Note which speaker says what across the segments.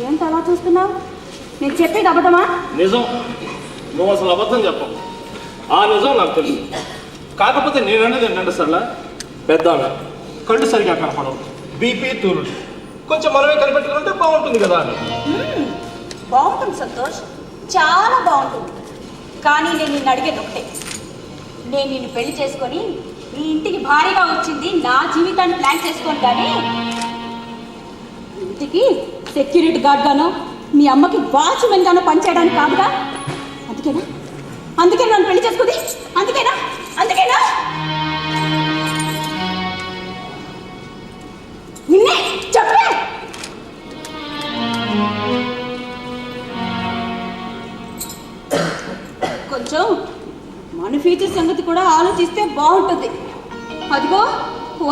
Speaker 1: ఏంటి అలా చూస్తున్నావు? నేను చెప్పేది అబద్ధమా?
Speaker 2: నిజం. నువ్వు అసలు అబద్ధం చెప్పవు. ఆ నిజం నాకు తెలుసు. కాకపోతే నేననేది ఏంటంటే సర్లా, పెద్ద కళ్ళు సరిగా కనపడవు, బీపీ తూరుడు, కొంచెం మనమే కనిపెట్టుకుంటే బాగుంటుంది కదా అని.
Speaker 1: బాగుంటుంది సంతోష్, చాలా బాగుంటుంది. కానీ నేను నిన్ను అడిగేది ఒకటే, నేను నిన్ను పెళ్లి చేసుకొని నీ ఇంటికి భారీగా వచ్చింది నా జీవితాన్ని ప్లాన్ చేసుకొని, కానీ ఇంటికి సెక్యూరిటీ గార్డ్గానో మీ అమ్మకి వాచ్మెన్ గానో పనిచేయడానికి కాదుగా. అందుకేనా అందుకేనా నన్ను పెళ్లి చేసుకుంది? అందుకేనా అందుకేనా నిన్నే చెప్పే. కొంచెం మన ఫ్యూచర్ సంగతి కూడా ఆలోచిస్తే బాగుంటుంది. అదిగో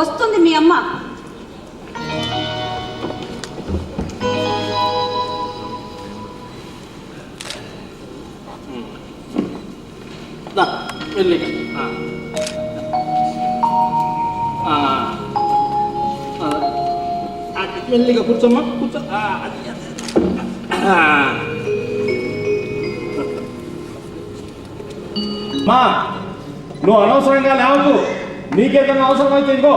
Speaker 1: వస్తుంది మీ అమ్మ.
Speaker 2: మెల్లిగా కూర్చోమ్మా, కూర్చో. మా నువ్వు అనవసరంగా లేవకు. నీకేదన్నా అవసరం అయితే ఇంకో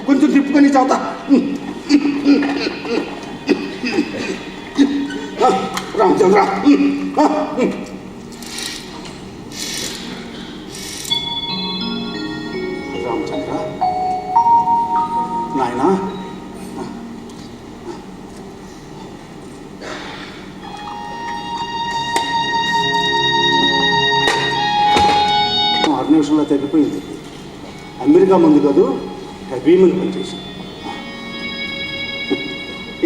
Speaker 3: కొంచెం తిప్పుకొని చదువుతా. రామచంద్ర, రామచంద్ర నాయన, ఆరు నిమిషంలో తగ్గిపోయింది. అమెరికా ముందు కాదు, భీమని పనిచేసింది.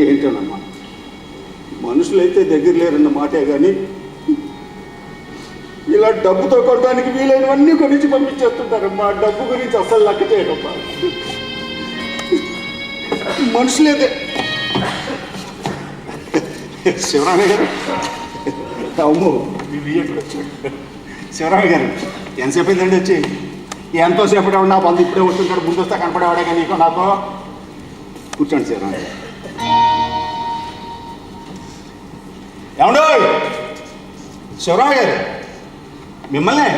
Speaker 3: ఏంటోనమ్మా, మనుషులైతే దగ్గర లేరన్న మాటే కానీ ఇలా డబ్బుతో కొనడానికి వీలైనవన్నీ కొనిచ్చి పంపించేస్తుంటారమ్మా. డబ్బు గురించి అసలు లెక్క చేయడమ్మా. మనుషులైతే శివరామయ్య గారు, అమ్ము వియ్యకుడు వచ్చాడు. శివరామయ్య గారు ఎంతసేపు అయిందండి వచ్చి? ఎంతోసేపటి నా బంధు ఇప్పుడే వస్తుంటాడు, ముందు వస్తే కనపడేవాడే కానీ నీకు నాకు. కూర్చోండి శివరామయ్య. ఏమండో శివరామయ్య గారు, మిమ్మల్ని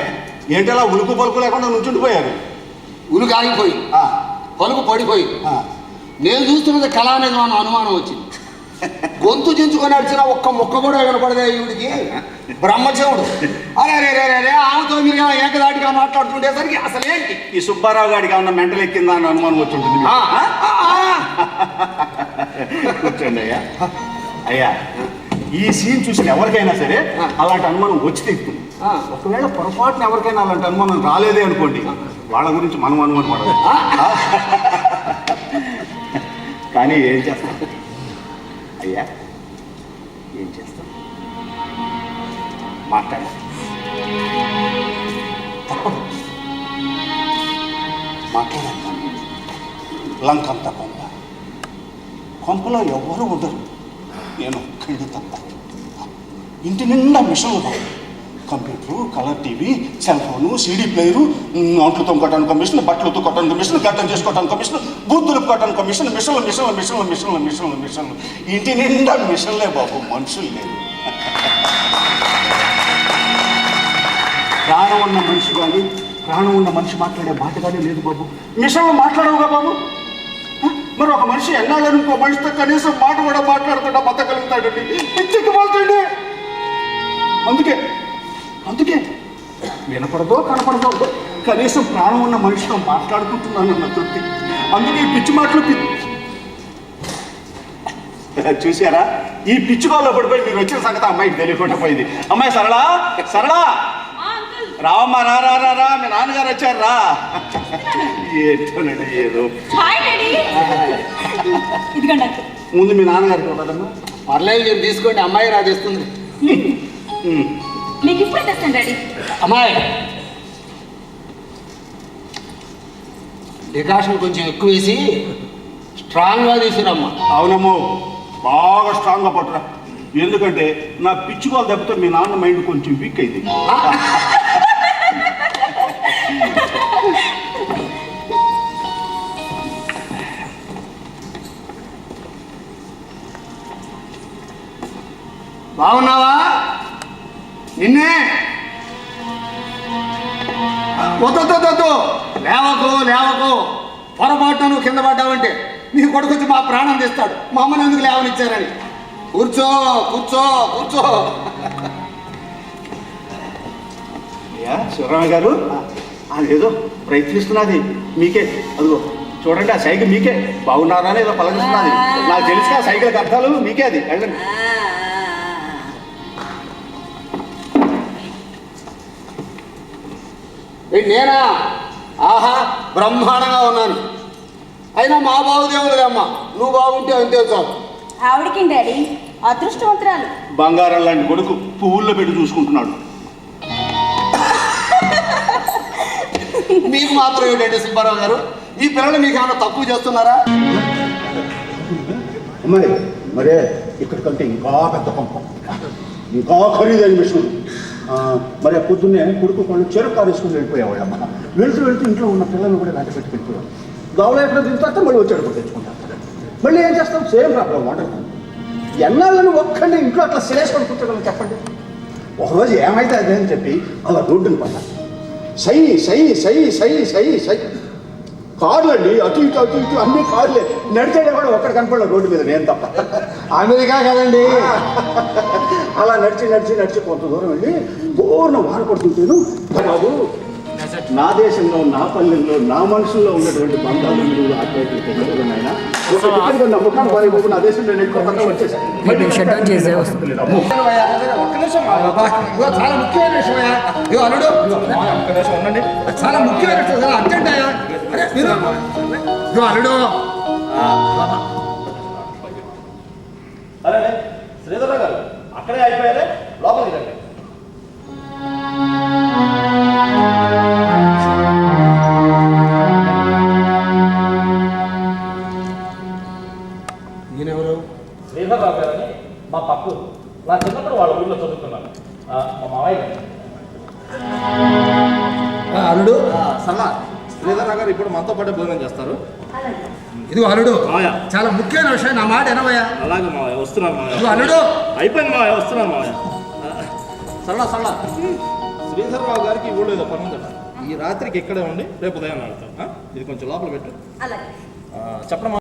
Speaker 3: ఏంటలా ఉలుకు పలుకు లేకుండా నుంచుండిపోయారు?
Speaker 4: ఉలుకు ఆగిపోయి పలుకు పడిపోయి నేను చూస్తున్నది కళ అనేది మన అనుమానం వచ్చింది. గొంతు చించుకొని అడిచిన ఒక్క మొక్క కూడా వినపడదే ఈవిడికి. బ్రహ్మదేవుడు అరే రే రే రే ఆమెతో మీరు ఏకదాటిగా మాట్లాడుతుండేసరికి అసలు ఏంటి
Speaker 3: ఈ సుబ్బారావు గారికి ఏమన్నా మెంటల్ ఎక్కిందా అని అనుమానం వచ్చి ఉంటుంది. కూర్చోండి అయ్యా. అయ్యా, ఈ సీన్ చూసిన ఎవరికైనా సరే అలాంటి అనుమానం వచ్చి తీస్తుంది. ఒకవేళ పొరపాటున ఎవరికైనా అలాంటి అనుమానం రాలేదే అనుకోండి, వాళ్ళ గురించి మనం అనుమానం పడదు. కానీ ఏం చేస్తాం అయ్యా, ఏం చేస్తాం? మాట్లాడాలి, తప్పదు, మాట్లాడాలి. లంకంత కొంప, కొంపలో ఎవ్వరూ ఉండరు, నేను ఒక్కడి తప్ప. ఇంటి నిండా మిషన్లు, computer, colour TV, cell phone, CD player, అంట్లు తొమ్ముకోవడానికి మిషన్, బట్టలు ఉతుక్కోవడానికి మిషన్, గడ్డం చేసుకోవడానికి మిషన్, బూతులు కొట్టడానికి మిషన్, మిషన్లు మిషన్లు మిషన్లు మిషన్లు మిషన్లు మిషన్లు. ఇంటి నిండా మిషన్లే బాబు, మనుషులు లేరు. ప్రాణం ఉన్న మనిషి కానీ, ప్రాణం ఉన్న మనిషి మాట్లాడే మాట కానీ లేదు బాబు. మిషన్లు మాట్లాడవుగా బాబు. మరి ఒక మనిషి ఎన్నాళ్ళని ఇంకో మనిషితో కనీసం మాట కూడా మాట్లాడకుండా బతకగలుగుతాడండి. పిచ్చికి పోతాండి. అందుకే అందుకే వినపడదో కనపడదో కనీసం ప్రాణం ఉన్న మనిషితో మాట్లాడుకుంటున్నానన్న తృప్తి. అందుకే ఈ పిచ్చి మాటలు చూసారా? ఈ పిచ్చుకోల్లో పడిపోయి మీరు వచ్చిన సంగతి అమ్మాయికి తెలియకుండా పోయింది. అమ్మాయి సరళా, సరళా రావమ్మా, రా రా రా రా, మీ నాన్నగారు వచ్చారు, రా. ఏంటోనండి ఏదో. ముందు మీ నాన్నగారికి ఇవ్వదమ్మా.
Speaker 4: పర్లేదు, నేను తీసుకోండి, అమ్మాయి రా తెస్తుంది.
Speaker 1: మీకు ఇప్పుడే తెస్తాను డాడీ.
Speaker 4: అమ్మాయి డికాషన్ కొంచెం ఎక్కువ వేసి స్ట్రాంగ్గా తీసుకురమ్మా.
Speaker 3: అవునమ్మో, బాగా స్ట్రాంగ్గా పట్టురా. ఎందుకంటే నా పిచ్చుకోల దెబ్బతో మీ నాన్న మైండ్ కొంచెం వీక్ అయింది.
Speaker 4: బాగున్నావా? నిన్నే వద్దు, లేవకు లేవకు. పొరపాటున నువ్వు కింద పడ్డావంటే నీ కొడుకొచ్చి మా ప్రాణం తెస్తాడు. మా అమ్మని ఎందుకు లేవనిచ్చారని. కూర్చో కూర్చో కూర్చో.
Speaker 3: అయ్యా శివరామ గారు, అదేదో ప్రయత్నిస్తున్నది మీకే. అదిగో చూడండి, ఆ సైకిల్ మీకే. బాగున్నారా అని ఏదో పలకిస్తున్నది. నాకు తెలిసి ఆ సైకిల్ అర్థాలు మీకే. అది వెళ్ళండి.
Speaker 4: నేనా? ఆహా, బ్రహ్మాండంగా ఉన్నాను. అయినా మా బాగుదేవులే అమ్మ, నువ్వు బాగుంటే అంతే చాలు.
Speaker 1: ఆవిడకి డాడీ అదృష్టవంతురాలు.
Speaker 3: బంగారం లాంటి కొడుకు పువ్వుల్లో పెట్టి చూసుకుంటున్నాడు.
Speaker 4: మీకు మాత్రం ఏంటంటే సుబ్బారావు గారు, ఈ పిల్లలు మీకు ఏమైనా తక్కువ చేస్తున్నారా?
Speaker 3: అమ్మాయి మరే ఇక్కడికంటే ఇంకా పెద్ద పంప, ఇంకా ఖరీదైన మిషన్. మరి పొద్దున్నే కొడుకు కొన్ని చెరుకు కారేసుకుని వెళ్ళిపోయేవాళ్ళమ్మ. వెళుతూ ఇంట్లో ఉన్న పిల్లలు కూడా వెంట పెట్టి వెళ్ళిపోయాడు. గౌలో ఎక్కడ దించుతా మళ్ళీ వచ్చాడు కూడా తెచ్చుకుంటారు. మళ్ళీ ఏం చేస్తాం? Same problem water. ఎన్నాళ్ళని ఒక్కడిని ఇంట్లో అట్లా సిలేసుకొని కూర్చోగలం చెప్పండి. ఒకరోజు ఏమైతే అదే అని చెప్పి అలా రోడ్డుని పడ్డాను. సై సై సై సై సై సై కార్లు అండి, అటు ఇటు అన్ని కార్లే. నడిచేవాడు ఒక్కడ కనపడలేదు రోడ్డు మీద, నేను తప్ప.
Speaker 4: అమెరికా కదండి.
Speaker 3: అలా నడిచి కొంత దూరం వెళ్ళి పూర్ణ వాన పడుతుంటేను, బాబు నా దేశంలో, నా పల్లెల్లో, నా మనుషుల్లో ఉన్నటువంటి బంధాలు ఆత్మీయతలు నాయన నమ్మకం బాగా బాబు నా దేశంలో నేను ఎక్కువ వచ్చేసాను.
Speaker 4: చాలా ముఖ్యమైన విషయమయ్యా. అల్లుడు
Speaker 2: ఉండండి.
Speaker 4: చాలా ముఖ్యమైన విషయం, చాలా అర్జెంట్ అయ్యా. అల్లుడు
Speaker 2: అరే శ్రీధర గారు, అక్కడే అయిపోయారే, లోపలికి రండి.
Speaker 4: ఈయనెవరు?
Speaker 2: శ్రీధర్రావు గారని మా పక్కు. నా చిన్నప్పుడు వాళ్ళ ఊళ్ళో చదువుకున్నాను. మా మావయ్య గారు.
Speaker 4: అల్లుడు
Speaker 2: సన్నా, శ్రీధర్రావు గారు ఇప్పుడు మనతో పాటు భోజనం చేస్తారు.
Speaker 4: ఇది అల్లుడు
Speaker 2: మావయ్య,
Speaker 4: చాలా ముఖ్యమైన విషయం, నా మాట ఎనవయ్యా.
Speaker 2: అలాగే మావయ్య, వస్తున్నాను మావయ్య.
Speaker 4: అల్లుడు
Speaker 2: అయిపోయింది మావయ్య, వస్తున్నాను మావయ్య. సరళ శ్రీధర్రావు గారికి ఈ ఊళ్ళో ఏదో పని ఉందట. ఈ రాత్రికి ఇక్కడే ఉండి రేపు ఉదయం ఆడతాం. ఇది కొంచెం లోపల పెట్టు.
Speaker 1: అలాగే
Speaker 2: చెప్పడం